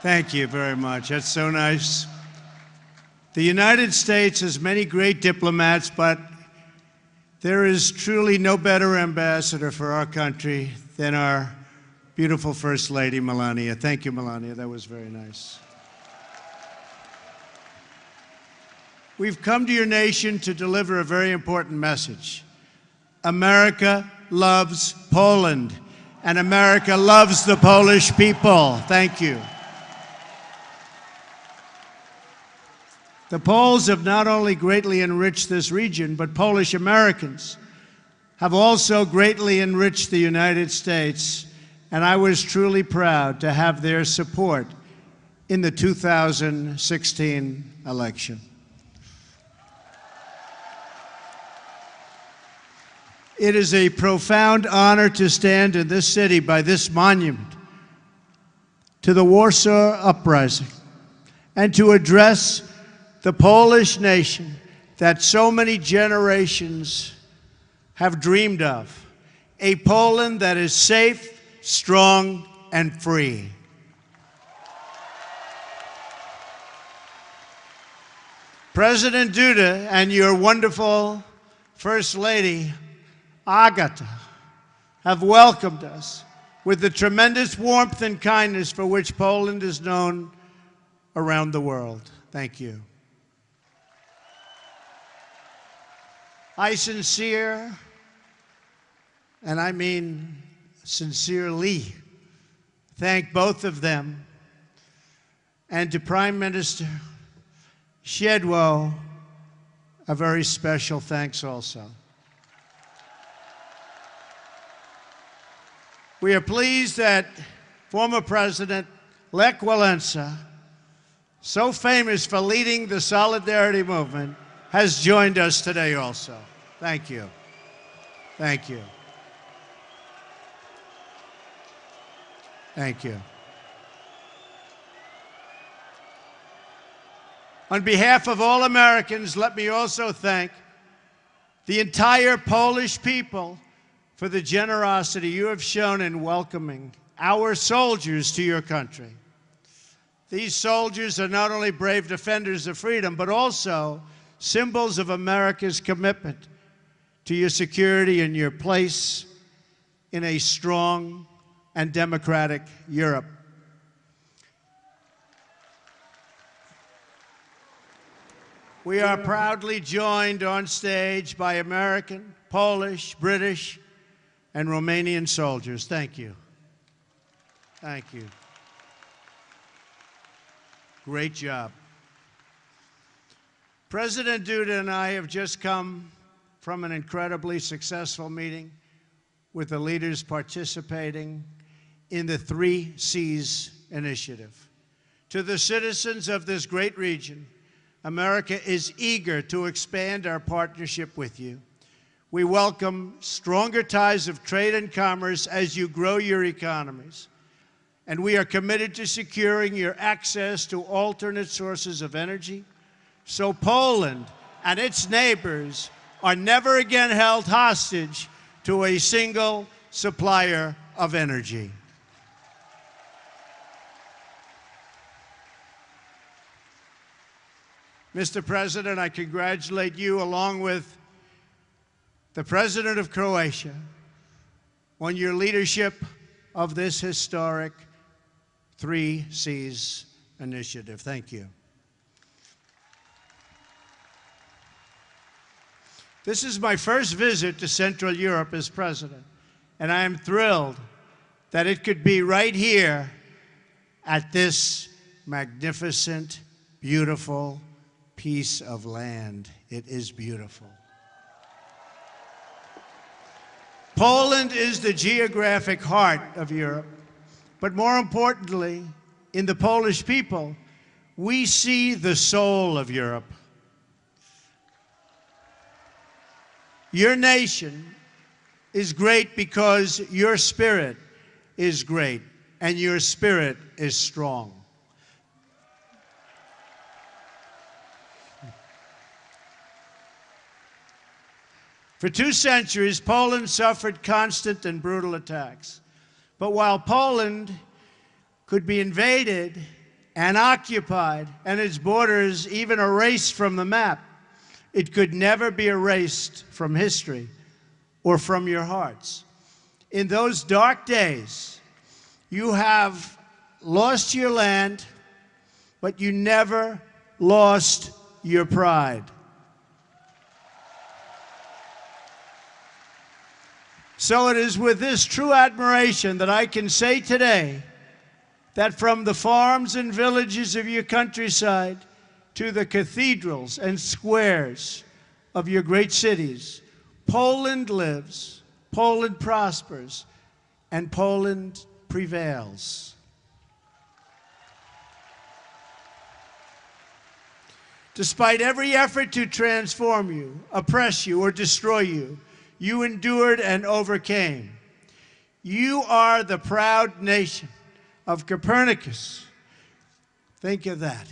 Thank you very much. That's so nice. The United States has many great diplomats, but there is truly no better ambassador for our country than our beautiful First Lady, Melania. Thank you, Melania. That was very nice. We've come to your nation to deliver a very important message. America loves Poland, and America loves the Polish people. Thank you. The Poles have not only greatly enriched this region, but Polish Americans have also greatly enriched the United States, and I was truly proud to have their support in the 2016 election. It is a profound honor to stand in this city by this monument to the Warsaw Uprising and to address the Polish nation that so many generations have dreamed of, a Poland that is safe, strong, and free. President Duda and your wonderful First Lady, Agata, have welcomed us with the tremendous warmth and kindness for which Poland is known around the world. Thank you. I sincere, and I mean sincerely, thank both of them, and to Prime Minister Szydło, a very special thanks also. We are pleased that former President Lech Walesa, so famous for leading the Solidarity movement, has joined us today also. Thank you. Thank you. Thank you. On behalf of all Americans, let me also thank the entire Polish people for the generosity you have shown in welcoming our soldiers to your country. These soldiers are not only brave defenders of freedom, but also symbols of America's commitment to your security and your place in a strong and democratic Europe. We are proudly joined on stage by American, Polish, British, and Romanian soldiers. Thank you. Thank you. Great job. President Duda and I have just come from an incredibly successful meeting with the leaders participating in the 3 Cs initiative. To the citizens of this great region, America is eager to expand our partnership with you. We welcome stronger ties of trade and commerce as you grow your economies. And we are committed to securing your access to alternate sources of energy, so Poland and its neighbors are never again held hostage to a single supplier of energy. Mr. President, I congratulate you, along with the President of Croatia, on your leadership of this historic 3 Cs initiative. Thank you. This is my first visit to Central Europe as president, and I am thrilled that it could be right here at this magnificent, beautiful piece of land. It is beautiful. Poland is the geographic heart of Europe, but more importantly, in the Polish people, we see the soul of Europe. Your nation is great because your spirit is great, and your spirit is strong. For 2 centuries, Poland suffered constant and brutal attacks. But while Poland could be invaded and occupied, and its borders even erased from the map, it could never be erased from history or from your hearts. In those dark days, you have lost your land, but you never lost your pride. So it is with this true admiration that I can say today that from the farms and villages of your countryside to the cathedrals and squares of your great cities, Poland lives, Poland prospers, and Poland prevails. Despite every effort to transform you, oppress you, or destroy you, you endured and overcame. You are the proud nation of Copernicus. Think of that.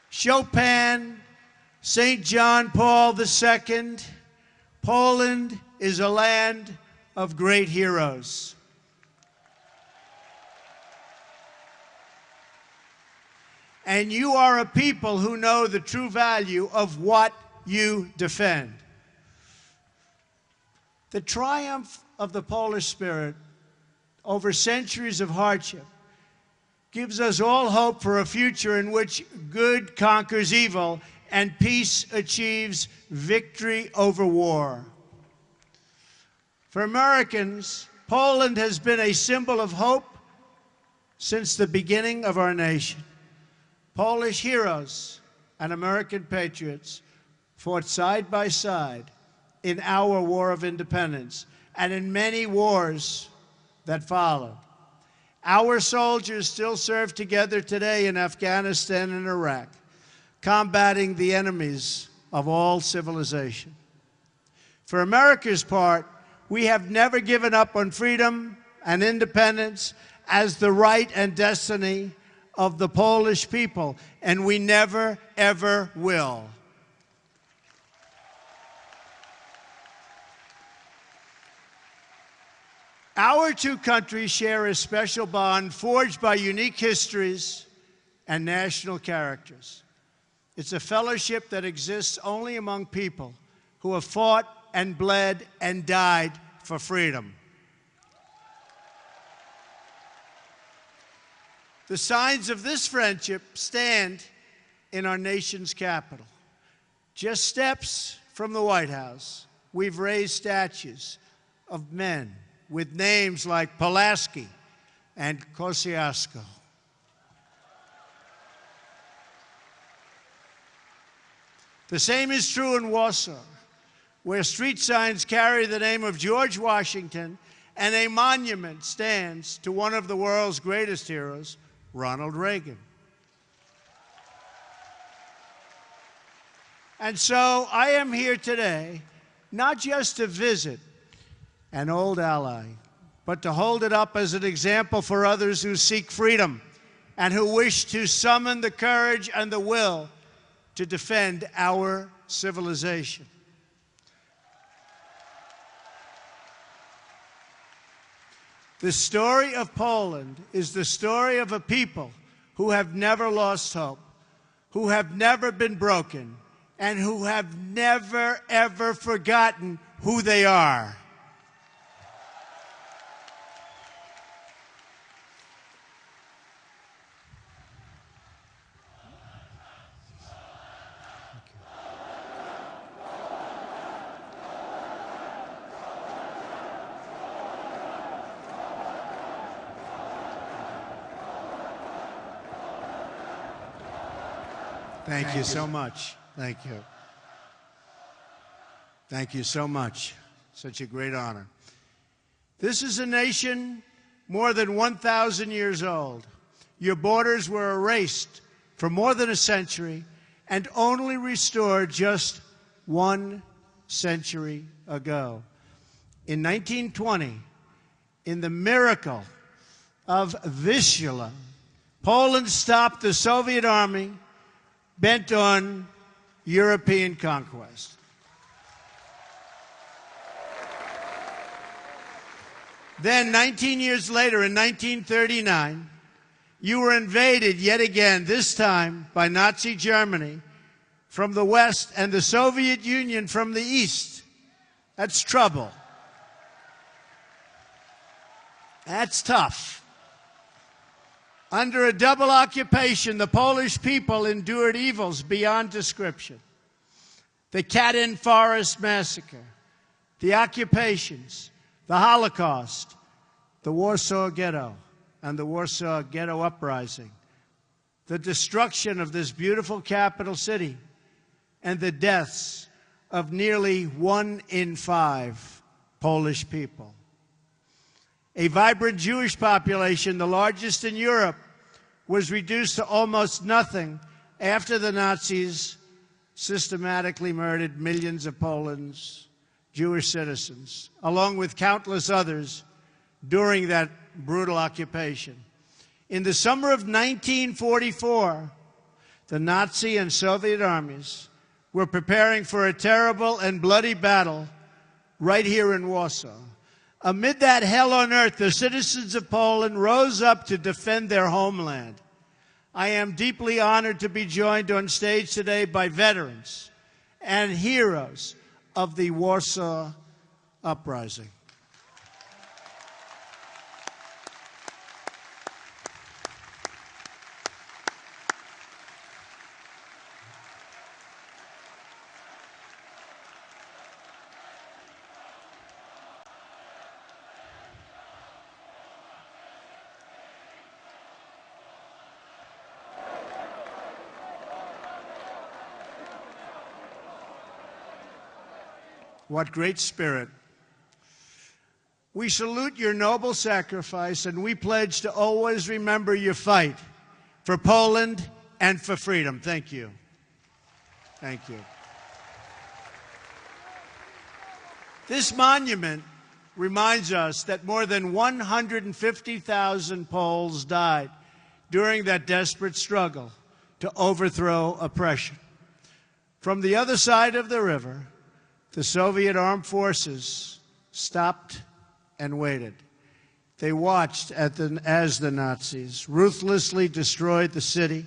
Chopin, St. John Paul II. Poland is a land of great heroes. And you are a people who know the true value of what you defend. The triumph of the Polish spirit over centuries of hardship gives us all hope for a future in which good conquers evil and peace achieves victory over war. For Americans, Poland has been a symbol of hope since the beginning of our nation. Polish heroes and American patriots fought side by side in our War of Independence and in many wars that followed. Our soldiers still serve together today in Afghanistan and Iraq, combating the enemies of all civilization. For America's part, we have never given up on freedom and independence as the right and destiny of the Polish people, and we never, ever will. Our two countries share a special bond forged by unique histories and national characters. It's a fellowship that exists only among people who have fought and bled and died for freedom. The signs of this friendship stand in our nation's capital. Just steps from the White House, we've raised statues of men with names like Pulaski and Kosciuszko. The same is true in Warsaw, where street signs carry the name of George Washington and a monument stands to one of the world's greatest heroes, Ronald Reagan. And so I am here today, not just to visit an old ally, but to hold it up as an example for others who seek freedom and who wish to summon the courage and the will to defend our civilization. The story of Poland is the story of a people who have never lost hope, who have never been broken, and who have never, ever forgotten who they are. Thank you so much. Thank you. Thank you so much. Such a great honor. This is a nation more than 1,000 years old. Your borders were erased for more than a century and only restored just 1 century ago. In 1920, in the miracle of Vistula, Poland stopped the Soviet army bent on European conquest. Then, 19 years later, in 1939, you were invaded yet again, this time by Nazi Germany from the west and the Soviet Union from the east. That's trouble. That's tough. Under a double occupation, the Polish people endured evils beyond description. The Katyn Forest Massacre, the occupations, the Holocaust, the Warsaw Ghetto, and the Warsaw Ghetto Uprising, the destruction of this beautiful capital city, and the deaths of nearly 1 in 5 Polish people. A vibrant Jewish population, the largest in Europe, was reduced to almost nothing after the Nazis systematically murdered millions of Poland's Jewish citizens, along with countless others during that brutal occupation. In the summer of 1944, the Nazi and Soviet armies were preparing for a terrible and bloody battle right here in Warsaw. Amid that hell on earth, the citizens of Poland rose up to defend their homeland. I am deeply honored to be joined on stage today by veterans and heroes of the Warsaw Uprising. What great spirit. We salute your noble sacrifice, and we pledge to always remember your fight for Poland and for freedom. Thank you. Thank you. This monument reminds us that more than 150,000 Poles died during that desperate struggle to overthrow oppression. From the other side of the river, the Soviet armed forces stopped and waited. They watched as the Nazis ruthlessly destroyed the city,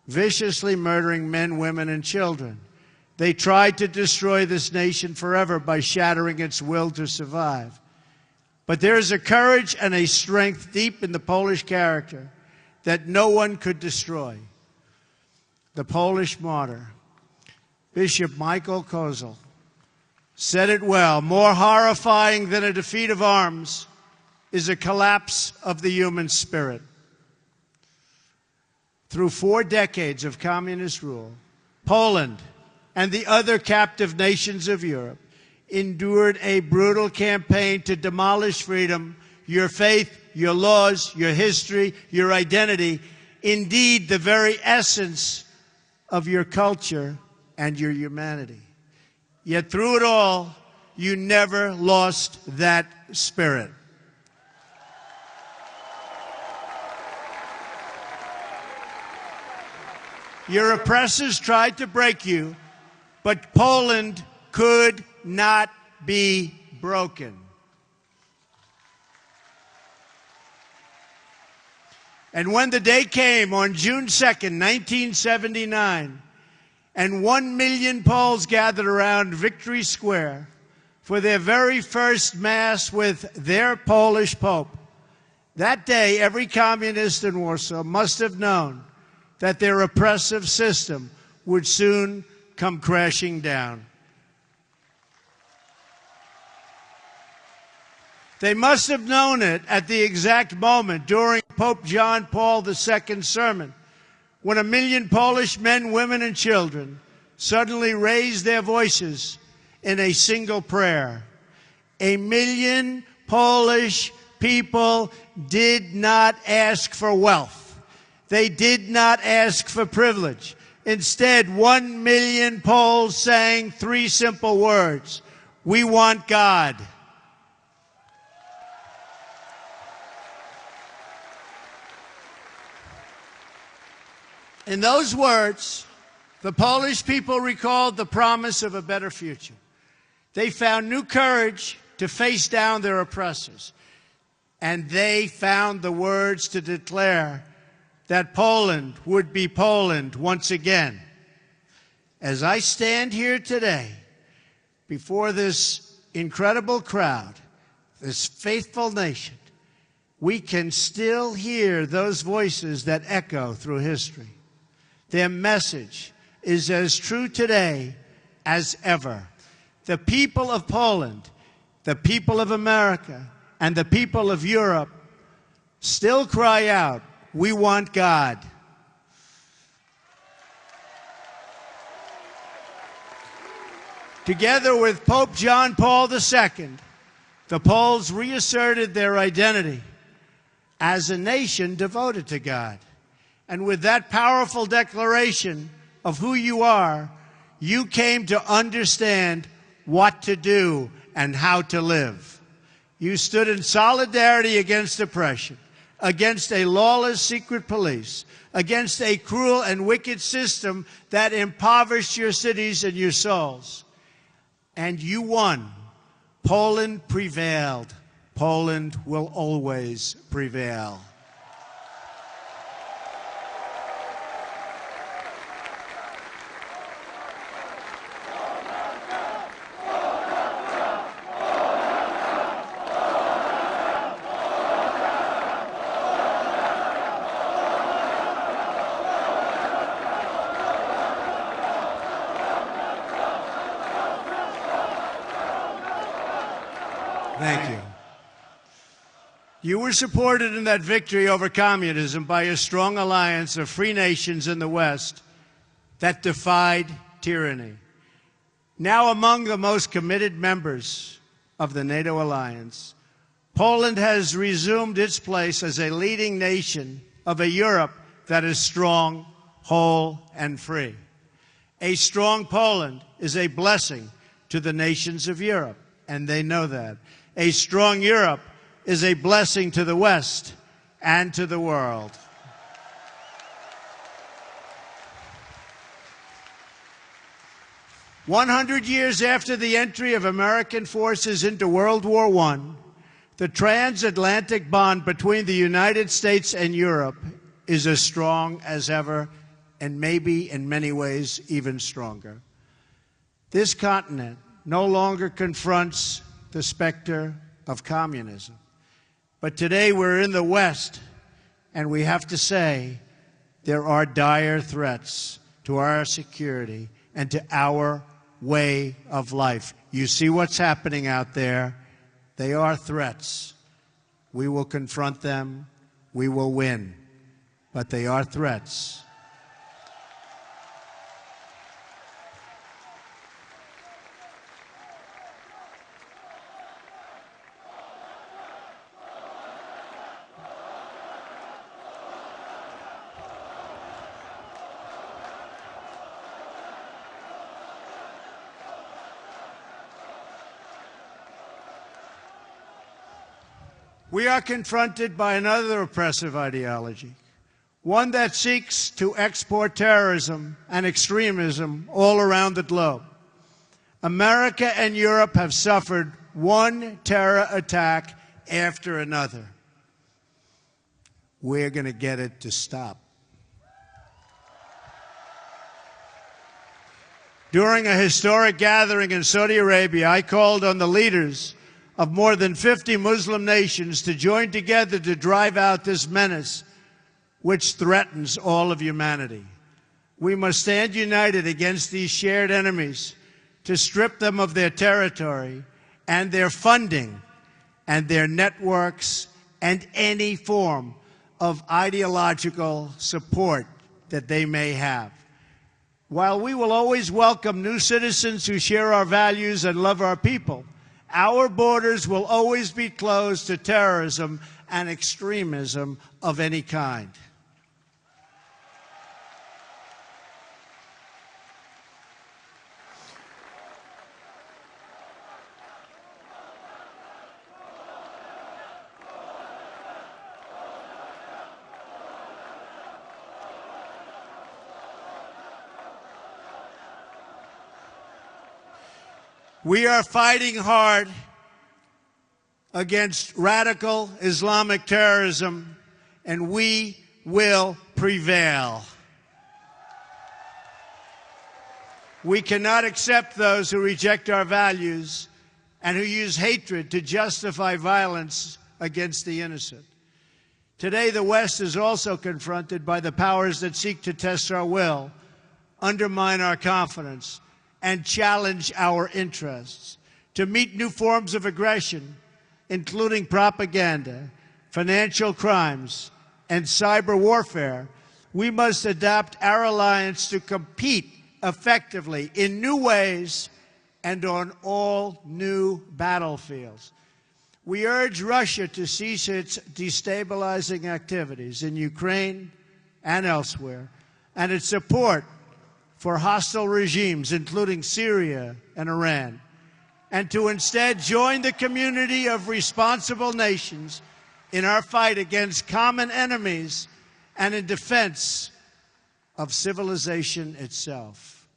viciously murdering men, women, and children. They tried to destroy this nation forever by shattering its will to survive. But there is a courage and a strength deep in the Polish character that no one could destroy. The Polish martyr, Bishop Michael Kozel, said it well: more horrifying than a defeat of arms is a collapse of the human spirit. Through 4 decades of communist rule, Poland and the other captive nations of Europe endured a brutal campaign to demolish freedom, your faith, your laws, your history, your identity, indeed the very essence of your culture and your humanity. Yet through it all, you never lost that spirit. Your oppressors tried to break you, but Poland could not be broken. And when the day came on June 2nd, 1979, and 1 million Poles gathered around Victory Square for their very first Mass with their Polish Pope, that day every communist in Warsaw must have known that their oppressive system would soon come crashing down. They must have known it at the exact moment during Pope John Paul II's sermon, when 1 million Polish men, women, and children suddenly raised their voices in a single prayer. 1 million Polish people did not ask for wealth. They did not ask for privilege. Instead, 1 million Poles sang 3 simple words: we want God. In those words, the Polish people recalled the promise of a better future. They found new courage to face down their oppressors. And they found the words to declare that Poland would be Poland once again. As I stand here today before this incredible crowd, this faithful nation, we can still hear those voices that echo through history. Their message is as true today as ever. The people of Poland, the people of America, and the people of Europe still cry out, "We want God." Together with Pope John Paul II, the Poles reasserted their identity as a nation devoted to God. And with that powerful declaration of who you are, you came to understand what to do and how to live. You stood in solidarity against oppression, against a lawless secret police, against a cruel and wicked system that impoverished your cities and your souls. And you won. Poland prevailed. Poland will always prevail. Thank you. You were supported in that victory over communism by a strong alliance of free nations in the West that defied tyranny. Now among the most committed members of the NATO alliance, Poland has resumed its place as a leading nation of a Europe that is strong, whole, and free. A strong Poland is a blessing to the nations of Europe, and they know that. A strong Europe is a blessing to the West and to the world. "100 years after the entry of American forces into World War I, the transatlantic bond between the United States and Europe is as strong as ever, and maybe in many ways even stronger. This continent no longer confronts the specter of communism. But today we're in the West, and we have to say there are dire threats to our security and to our way of life. You see what's happening out there. They are threats. We will confront them. We will win. But they are threats. We are confronted by another oppressive ideology, one that seeks to export terrorism and extremism all around the globe. America and Europe have suffered one terror attack after another. We're going to get it to stop. During a historic gathering in Saudi Arabia, I called on the leaders of more than 50 Muslim nations to join together to drive out this menace which threatens all of humanity. We must stand united against these shared enemies to strip them of their territory and their funding and their networks and any form of ideological support that they may have. While we will always welcome new citizens who share our values and love our people, our borders will always be closed to terrorism and extremism of any kind. We are fighting hard against radical Islamic terrorism, and we will prevail. We cannot accept those who reject our values and who use hatred to justify violence against the innocent. Today, the West is also confronted by the powers that seek to test our will, undermine our confidence, and challenge our interests. To meet new forms of aggression, including propaganda, financial crimes, and cyber warfare, we must adapt our alliance to compete effectively in new ways and on all new battlefields. We urge Russia to cease its destabilizing activities in Ukraine and elsewhere, and its support for hostile regimes, including Syria and Iran, and to instead join the community of responsible nations in our fight against common enemies and in defense of civilization itself.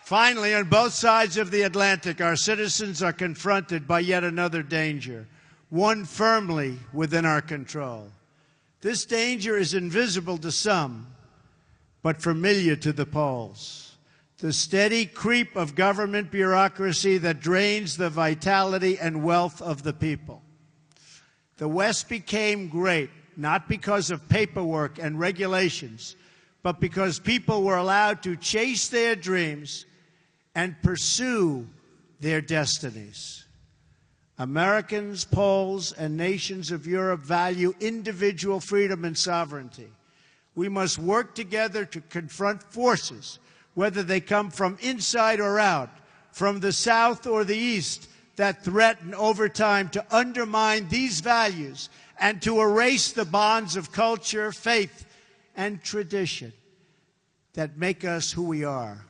Finally, on both sides of the Atlantic, our citizens are confronted by yet another danger, one firmly within our control. This danger is invisible to some, but familiar to the Poles. The steady creep of government bureaucracy that drains the vitality and wealth of the people. The West became great, not because of paperwork and regulations, but because people were allowed to chase their dreams and pursue their destinies. Americans, Poles, and nations of Europe value individual freedom and sovereignty. We must work together to confront forces, whether they come from inside or out, from the South or the East, that threaten over time to undermine these values and to erase the bonds of culture, faith, and tradition that make us who we are.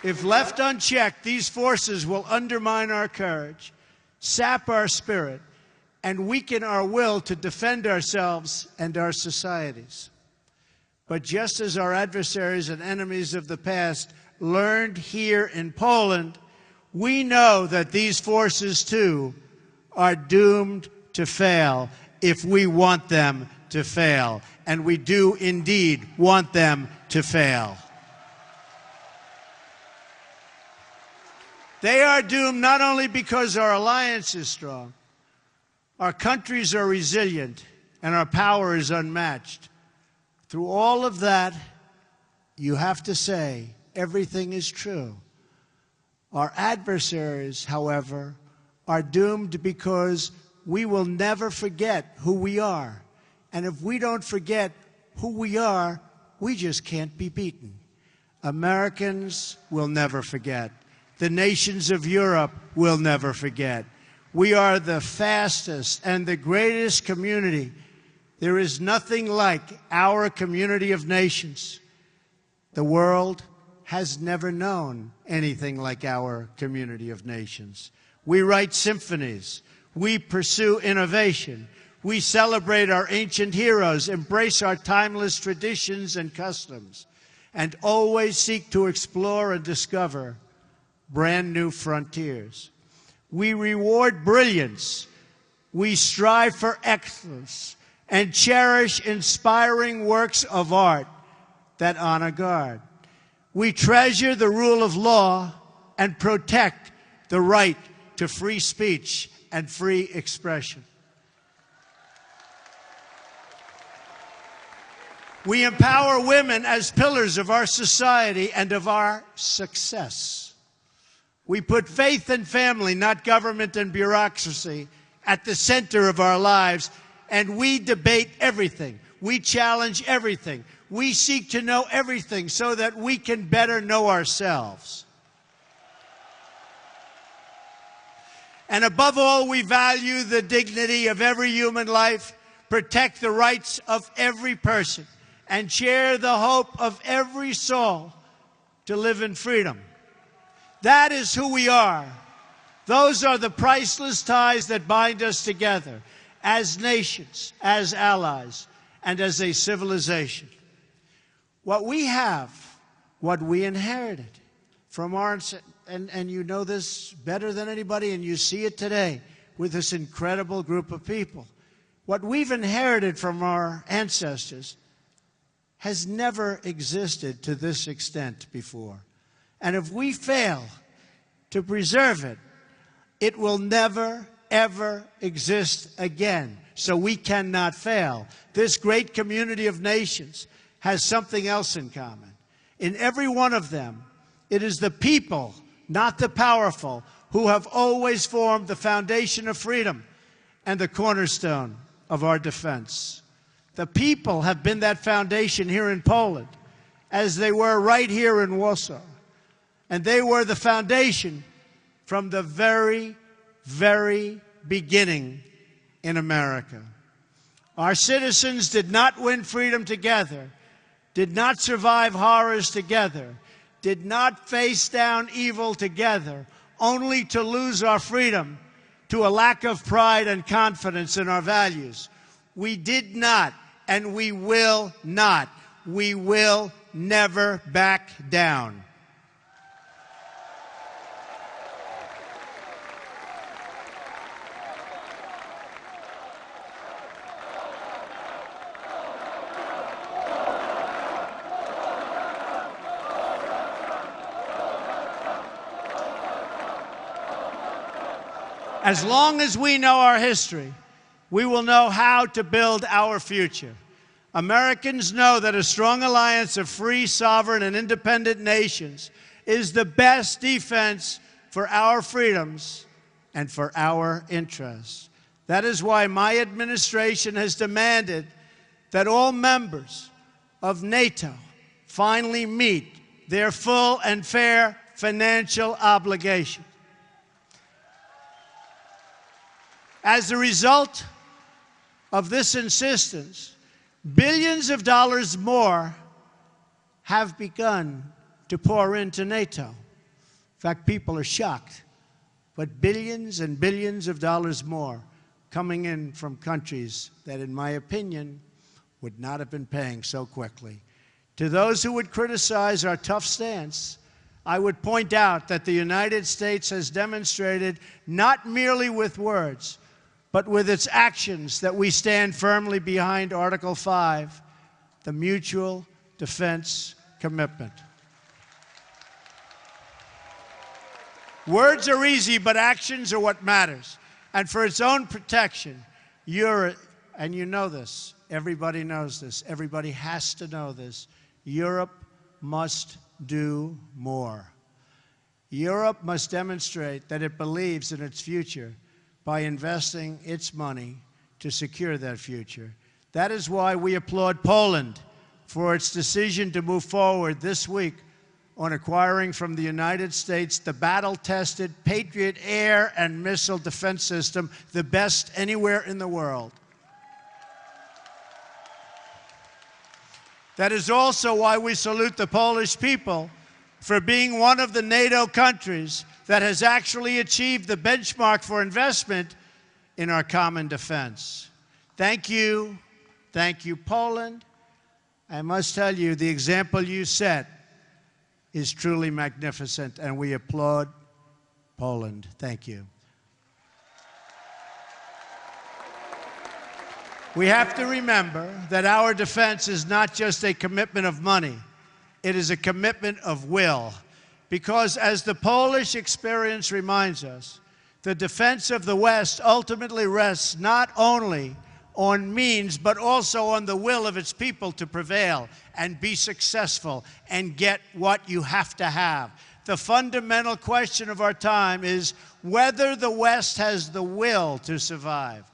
If left unchecked, these forces will undermine our courage, sap our spirit, and weaken our will to defend ourselves and our societies. But just as our adversaries and enemies of the past learned here in Poland, we know that these forces, too, are doomed to fail if we want them to fail. And we do indeed want them to fail. They are doomed not only because our alliance is strong, our countries are resilient, and our power is unmatched. Through all of that, you have to say everything is true. Our adversaries, however, are doomed because we will never forget who we are. And if we don't forget who we are, we just can't be beaten. Americans will never forget. The nations of Europe will never forget. We are the fastest and the greatest community. There is nothing like our community of nations. The world has never known anything like our community of nations. We write symphonies. We pursue innovation. We celebrate our ancient heroes, embrace our timeless traditions and customs, and always seek to explore and discover brand new frontiers. We reward brilliance. We strive for excellence and cherish inspiring works of art that honor God. We treasure the rule of law and protect the right to free speech and free expression. We empower women as pillars of our society and of our success. We put faith and family, not government and bureaucracy, at the center of our lives, and we debate everything. We challenge everything. We seek to know everything so that we can better know ourselves. And above all, we value the dignity of every human life, protect the rights of every person, and share the hope of every soul to live in freedom. That is who we are. Those are the priceless ties that bind us together as nations, as allies, and as a civilization. What we have, what we inherited from our, and you know this better than anybody, and you see it today with this incredible group of people. What we've inherited from our ancestors has never existed to this extent before. And if we fail to preserve it, it will never, ever exist again. So we cannot fail. This great community of nations has something else in common. In every one of them, it is the people, not the powerful, who have always formed the foundation of freedom and the cornerstone of our defense. The people have been that foundation here in Poland, as they were right here in Warsaw. And they were the foundation from the very, very beginning in America. Our citizens did not win freedom together, did not survive horrors together, did not face down evil together, only to lose our freedom to a lack of pride and confidence in our values. We did not, and we will not. We will never back down. As long as we know our history, we will know how to build our future. Americans know that a strong alliance of free, sovereign, and independent nations is the best defense for our freedoms and for our interests. That is why my administration has demanded that all members of NATO finally meet their full and fair financial obligations. As a result of this insistence, billions of dollars more have begun to pour into NATO. In fact, people are shocked, but billions and billions of dollars more coming in from countries that, in my opinion, would not have been paying so quickly. To those who would criticize our tough stance, I would point out that the United States has demonstrated, not merely with words, but with its actions, that we stand firmly behind Article 5, the mutual defense commitment. Words are easy, but actions are what matters. And for its own protection, and you know this, everybody knows this, everybody has to know this, Europe must do more. Europe must demonstrate that it believes in its future by investing its money to secure that future. That is why we applaud Poland for its decision to move forward this week on acquiring from the United States the battle-tested Patriot air and missile defense system, the best anywhere in the world. That is also why we salute the Polish people for being one of the NATO countries that has actually achieved the benchmark for investment in our common defense. Thank you, Poland. I must tell you, the example you set is truly magnificent, and we applaud Poland. Thank you. We have to remember that our defense is not just a commitment of money, it is a commitment of will. Because as the Polish experience reminds us, the defense of the West ultimately rests not only on means, but also on the will of its people to prevail and be successful and get what you have to have. The fundamental question of our time is whether the West has the will to survive.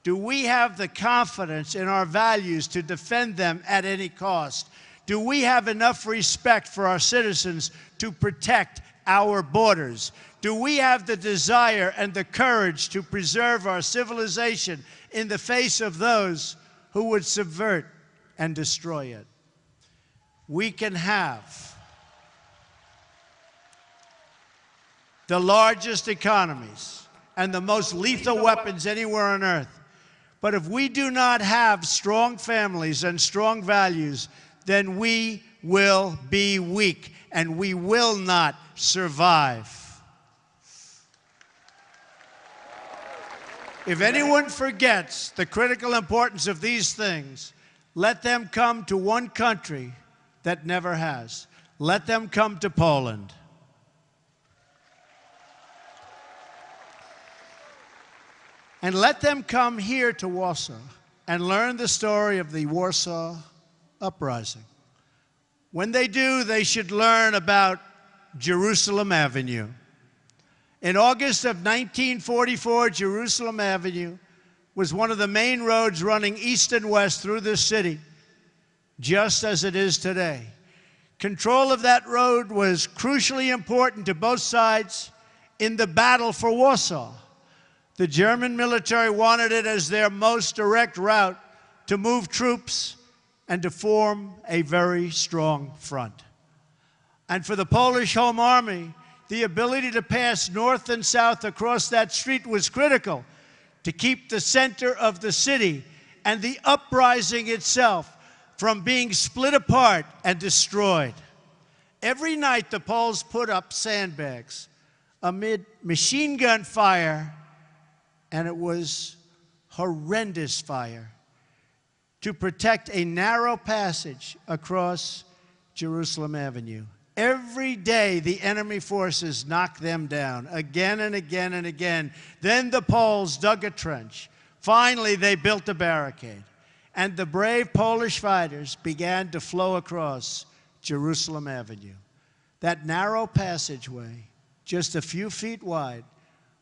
Do we have the confidence in our values to defend them at any cost? Do we have enough respect for our citizens to protect our borders? Do we have the desire and the courage to preserve our civilization in the face of those who would subvert and destroy it? We can have the largest economies and the most lethal weapons anywhere on earth. But if we do not have strong families and strong values, then we will be weak and we will not survive. If anyone forgets the critical importance of these things, let them come to one country that never has. Let them come to Poland. And let them come here to Warsaw and learn the story of the Warsaw Uprising. When they do, they should learn about Jerusalem Avenue. In August of 1944, Jerusalem Avenue was one of the main roads running east and west through this city, just as it is today. Control of that road was crucially important to both sides in the battle for Warsaw. The German military wanted it as their most direct route to move troops and to form a very strong front. And for the Polish Home Army, the ability to pass north and south across that street was critical to keep the center of the city and the uprising itself from being split apart and destroyed. Every night, the Poles put up sandbags amid machine gun fire, and it was horrendous fire, to protect a narrow passage across Jerusalem Avenue. Every day, the enemy forces knocked them down again and again and again. Then the Poles dug a trench. Finally, they built a barricade. And the brave Polish fighters began to flow across Jerusalem Avenue. That narrow passageway, just a few feet wide,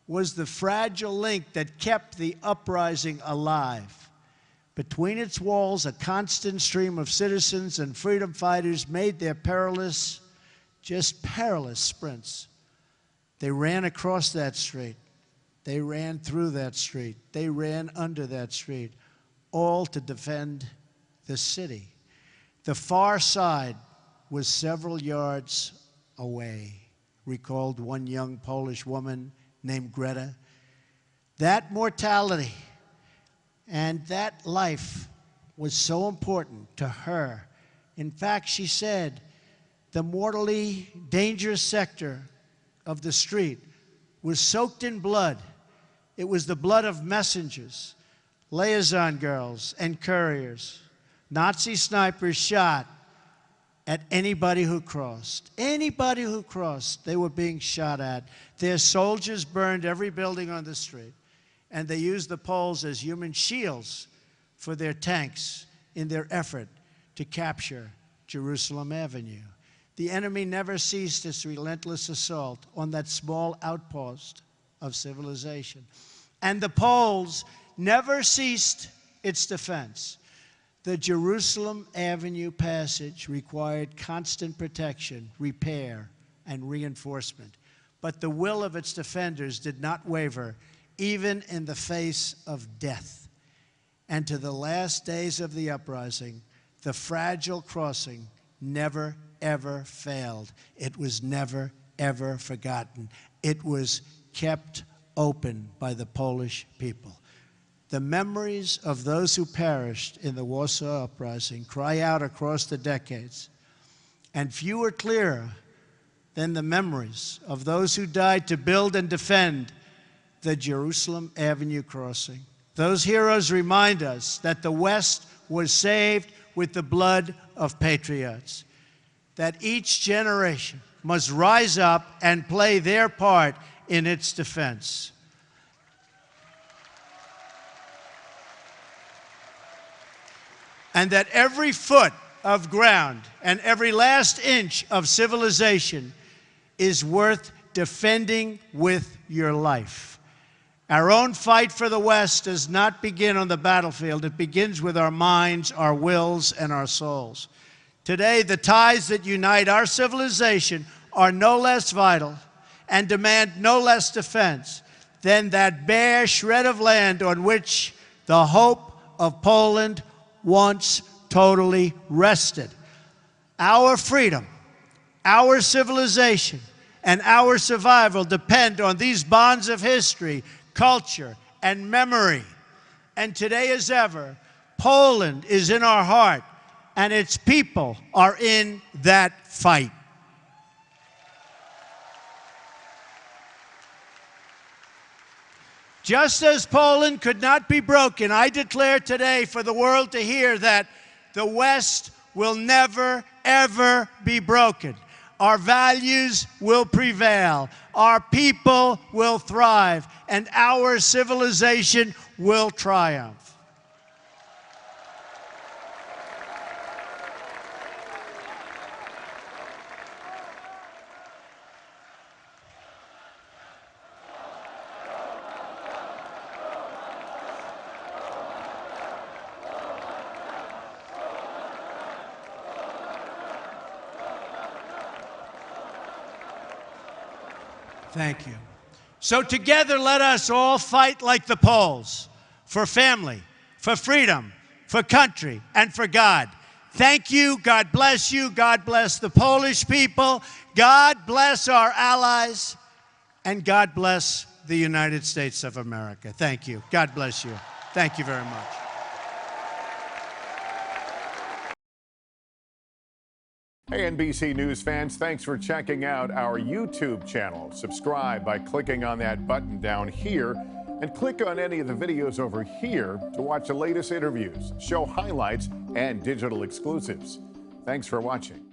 was the fragile link that kept the uprising alive. Between its walls, a constant stream of citizens and freedom fighters made their perilous sprints. They ran across that street. They ran through that street. They ran under that street, all to defend the city. The far side was several yards away, recalled one young Polish woman named Greta. That mortality and that life was so important to her. In fact, she said, the mortally dangerous sector of the street was soaked in blood. It was the blood of messengers, liaison girls, and couriers. Nazi snipers shot at anybody who crossed. Anybody who crossed, they were being shot at. Their soldiers burned every building on the street, and they used the Poles as human shields for their tanks in their effort to capture Jerusalem Avenue. The enemy never ceased its relentless assault on that small outpost of civilization. And the Poles never ceased its defense. The Jerusalem Avenue passage required constant protection, repair, and reinforcement. But the will of its defenders did not waver, even in the face of death. And to the last days of the uprising, the fragile crossing never, ever failed. It was never, ever forgotten. It was kept open by the Polish people. The memories of those who perished in the Warsaw Uprising cry out across the decades, and few are clearer than the memories of those who died to build and defend the Jerusalem Avenue crossing. Those heroes remind us that the West was saved with the blood of patriots, that each generation must rise up and play their part in its defense. And that every foot of ground and every last inch of civilization is worth defending with your life. Our own fight for the West does not begin on the battlefield. It begins with our minds, our wills, and our souls. Today, the ties that unite our civilization are no less vital and demand no less defense than that bare shred of land on which the hope of Poland once totally rested. Our freedom, our civilization, and our survival depend on these bonds of history, culture, and memory. And today as ever, Poland is in our heart, and its people are in that fight. Just as Poland could not be broken, I declare today for the world to hear that the West will never, ever be broken. Our values will prevail, our people will thrive, and our civilization will triumph. Thank you. So together, let us all fight like the Poles, for family, for freedom, for country, and for God. Thank you. God bless you. God bless the Polish people. God bless our allies. And God bless the United States of America. Thank you. God bless you. Thank you very much. Hey, NBC News fans, thanks for checking out our YouTube channel. Subscribe by clicking on that button down here and click on any of the videos over here to watch the latest interviews, show highlights, and digital exclusives. Thanks for watching.